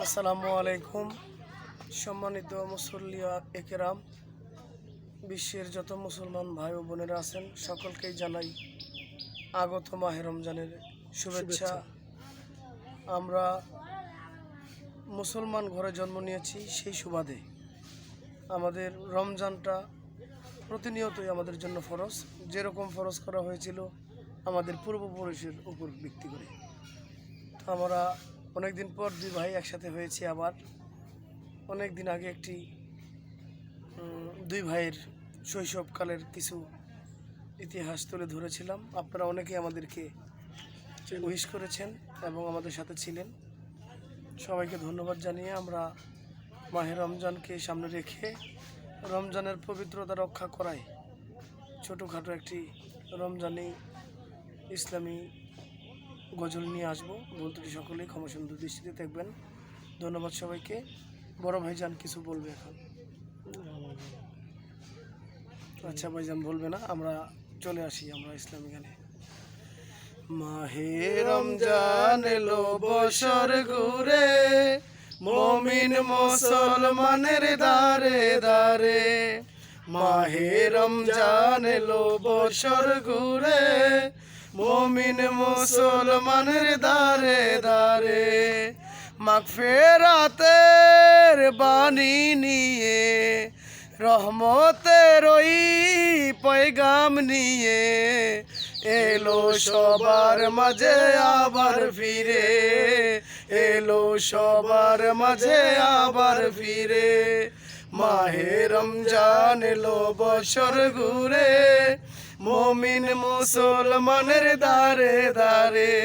আসসালামু আলাইকুম। সম্মানিত মুসল্লিয়া একরাম, বিশ্বের যত মুসলমান ভাই ও বোনেরা আছেন সকলকেই জানাই আগত মাহে রমজানের শুভেচ্ছা। আমরা মুসলমান ঘরে জন্ম নিয়েছি, সেই সুবাদে আমাদের রমজানটা প্রতিনিয়তই আমাদের জন্য ফরজ, যেরকম ফরজ করা হয়েছিল আমাদের পূর্বপুরুষের উপর ভিত্তি করে। তো আমরা অনেকদিন পর দুই ভাই একসাথে হয়েছি। আবার অনেক দিন আগে একটি দুই ভাইয়ের শৈশবকালের কিছু ইতিহাস তুলে ধরেছিলাম। আপনারা অনেকেই আমাদেরকে উইশ করেছেন এবং আমাদের সাথে ছিলেন। সবাইকে ধন্যবাদ জানিয়ে আমরা মাহে রমজানকে সামনে রেখে রমজানের পবিত্রতা রক্ষা করায় ছোটোখাটো একটি রমজানি ইসলামী গজল নিয়ে আসবো। বলতে সকলেই ক্ষমাসুন্দর দৃষ্টিতে দেখবেন। ধন্যবাদ সবাইকে। বড় ভাইজান কিছু বলবে এখন? আচ্ছা ভাইজান বলবে না, আমরা চলে আসি আমরা ইসলামী গানে। মাহে রমজান এলো বছর ঘুরে, মুমিন মুসলমানের দারে দারে। মাহে রমজান এলো বছর ঘুরে, মুমিন মুসলমানের দারে দারে। মাগফিরাতের বাণী নিয়ে, রহমতের ওই পয়গাম নিয়ে এলো সবার মাঝে আবার ফিরে, এলো সবার মাঝে আবার ফিরে। মাহে রমজান এলো বছর ঘুরে, মুমিন মুসলমানের দারে দারে।